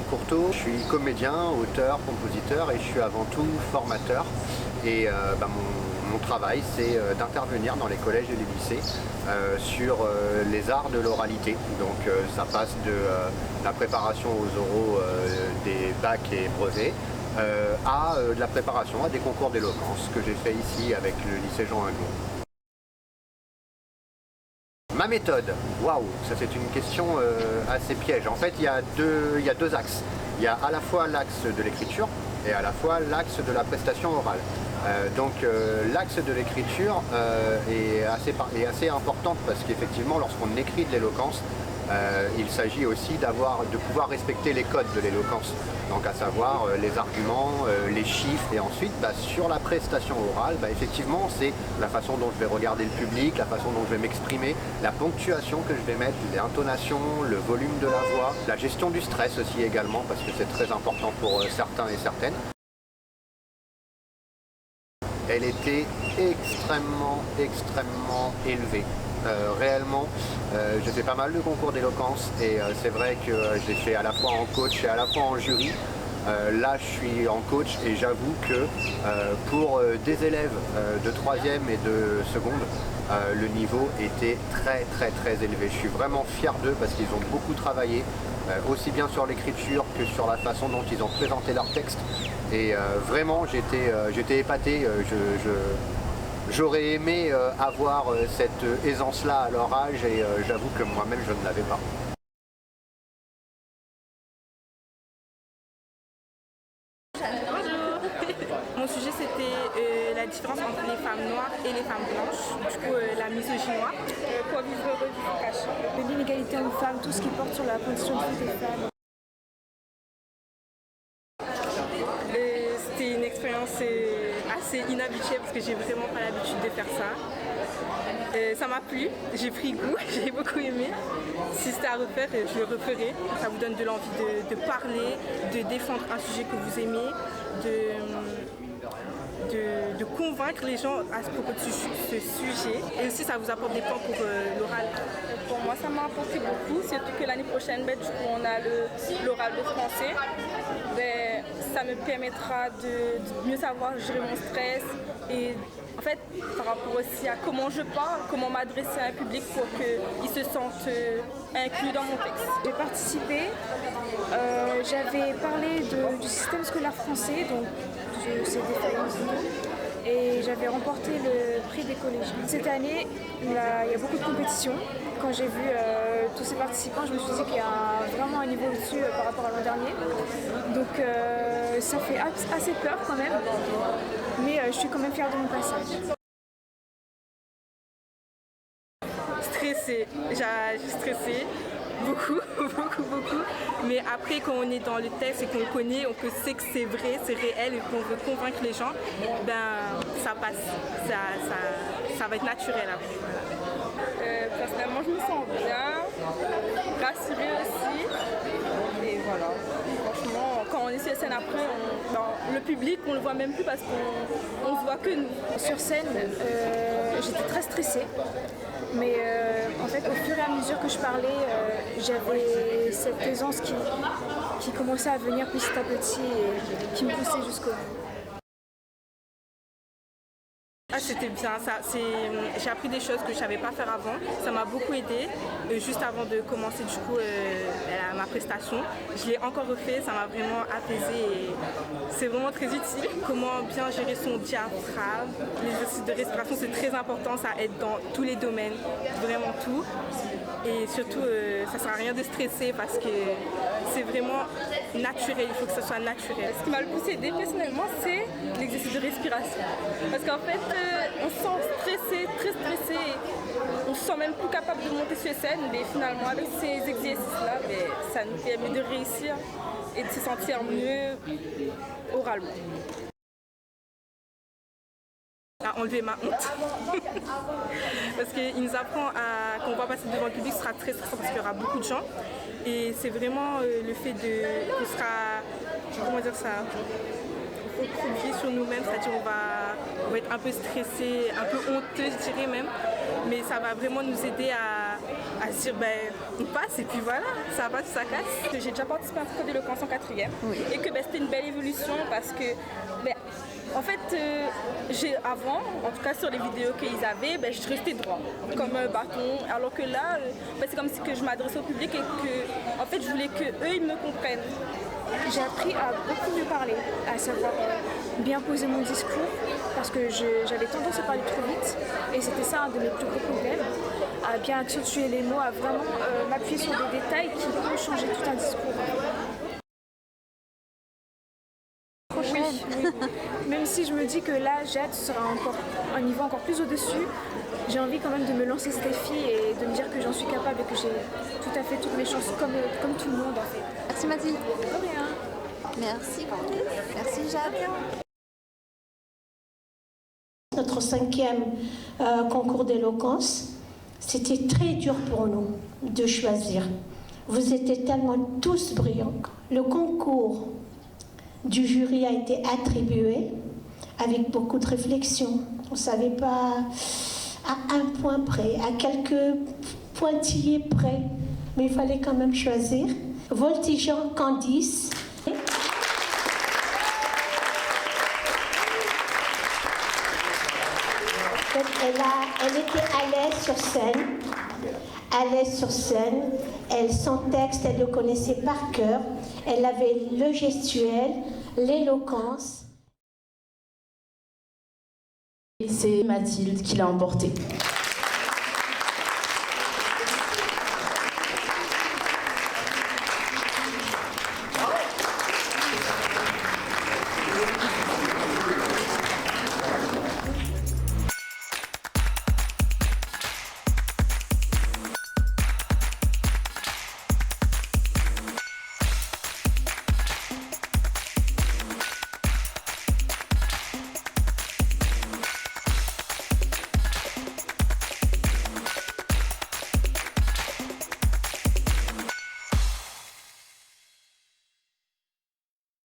Courteau, je suis comédien, auteur, compositeur et je suis avant tout formateur. Et mon travail, c'est d'intervenir dans les collèges et les lycées sur les arts de l'oralité. Donc ça passe de la préparation aux oraux des bacs et brevets à de la préparation à des concours d'éloquence que j'ai fait ici avec le lycée Jean Ingon. Ma méthode, waouh, ça c'est une question assez piège. En fait, il y a deux axes. Il y a à la fois l'axe de l'écriture et à la fois l'axe de la prestation orale. L'axe de l'écriture est assez importante parce qu'effectivement, lorsqu'on écrit de l'éloquence, il s'agit aussi de pouvoir respecter les codes de l'éloquence, donc à savoir les arguments, les chiffres, et ensuite sur la prestation orale, effectivement c'est la façon dont je vais regarder le public, la façon dont je vais m'exprimer, la ponctuation que je vais mettre, les intonations, le volume de la voix, la gestion du stress aussi également, parce que c'est très important pour certains et certaines. Elle était extrêmement élevée. Réellement, j'ai fait pas mal de concours d'éloquence et c'est vrai que j'ai fait à la fois en coach et à la fois en jury. Là, je suis en coach et j'avoue que pour des élèves de 3e et de seconde, le niveau était très élevé. Je suis vraiment fier d'eux parce qu'ils ont beaucoup travaillé, aussi bien sur l'écriture que sur la façon dont ils ont présenté leur texte. Et vraiment, j'étais épaté. J'aurais aimé avoir cette aisance-là à leur âge et j'avoue que moi-même je ne l'avais pas. Bonjour. Mon sujet c'était la différence entre les femmes noires et les femmes blanches, du coup la misogynie noire. Quoi vivre heureux, vivre caché. L'inégalité homme-femme, tout ce qui porte sur la condition de vie des femmes. C'était une expérience assez inhabituelle parce que j'ai vraiment pas l'habitude de faire ça. Ça m'a plu, j'ai pris goût, j'ai beaucoup aimé. Si c'était à refaire, je le referai. Ça vous donne de l'envie de parler, de défendre un sujet que vous aimez, de convaincre les gens à propos de ce sujet. Et aussi, ça vous apporte des points pour l'oral. Pour moi, ça m'a apporté beaucoup, surtout que l'année prochaine, du coup, on a l'oral de français. Ça me permettra de mieux savoir gérer mon stress et en fait, par rapport aussi à comment je parle, comment m'adresser à un public pour qu'ils se sentent inclus dans mon texte. J'ai participé, j'avais parlé du système scolaire français, donc de ses défaillances, et j'avais remporté le prix des collégiens. Cette année, il y a beaucoup de compétitions. Quand j'ai vu tous ces participants, je me suis dit qu'il y a vraiment un niveau au-dessus par rapport à l'an dernier. Donc ça fait assez peur quand même, mais je suis quand même fière de mon passage. Stressée, j'ai stressé. Beaucoup, mais après quand on est dans le texte et qu'on connaît, on sait que c'est vrai, c'est réel et qu'on veut convaincre les gens, ça passe, ça va être naturel après. Personnellement, je me sens bien, rassurée aussi, et voilà. Franchement, quand on est sur scène après, le public, on le voit même plus parce qu'on se voit que nous. Sur scène, j'étais très stressée. Mais en fait, au fur et à mesure que je parlais, j'avais cette aisance qui commençait à venir petit à petit et qui me poussait jusqu'au bout. C'était bien, j'ai appris des choses que je ne savais pas faire avant, ça m'a beaucoup aidé. Juste avant de commencer du coup ma prestation, je l'ai encore refait, ça m'a vraiment apaisé et c'est vraiment très utile. Comment bien gérer son diaphragme, les exercices de respiration c'est très important, ça aide dans tous les domaines, vraiment tout. Et surtout, ça ne sert à rien de stresser parce que c'est vraiment naturel, il faut que ça soit naturel. Ce qui m'a le plus aidé personnellement, c'est l'exercice de respiration. Parce qu'en fait, on se sent stressé, très stressé, on se sent même plus capable de monter sur scène, mais finalement avec ces exercices-là, ça nous permet de réussir et de se sentir mieux oralement. À enlever ma honte parce qu'il nous apprend quand on va passer devant le public, ce sera très stressant parce qu'il y aura beaucoup de gens et c'est vraiment le fait qu'on sera, comment dire ça, recroquevillé sur nous-mêmes, c'est-à-dire on va être un peu stressé, un peu honteux je dirais même, mais ça va vraiment nous aider à sur on passe et puis voilà, ça va, ça casse. J'ai déjà participé à un concours d'éloquence en 4e et que c'était une belle évolution parce que en fait, avant, en tout cas sur les vidéos qu'ils avaient, je restais droit, comme un bâton. Alors que là, c'est comme si que je m'adressais au public et que, en fait, je voulais qu'eux, ils me comprennent. J'ai appris à beaucoup mieux parler, à savoir bien poser mon discours, parce que j'avais tendance à parler trop vite, et c'était ça un de mes plus gros problèmes, à bien accentuer les mots, à vraiment m'appuyer sur des détails qui peuvent changer tout un discours. Oui. Même si je me dis que là, j'ai hâte, ce sera encore un niveau encore plus au-dessus, j'ai envie quand même de me lancer ce défi et de me dire que j'en suis capable et que j'ai tout à fait toutes mes chances comme tout le monde en fait. Merci Mathilde. De rien. Merci Candice. Merci Jade. Notre 5e concours d'éloquence, c'était très dur pour nous de choisir. Vous étiez tellement tous brillants. Le concours du jury a été attribué avec beaucoup de réflexion. On ne savait pas à un point près, à quelques pointillés près, mais il fallait quand même choisir. Voltigeant Candice. Elle était à l'aise sur scène. À l'aise sur scène. Son texte, elle le connaissait par cœur. Elle avait le gestuel, l'éloquence. Et c'est Mathilde qui l'a emporté.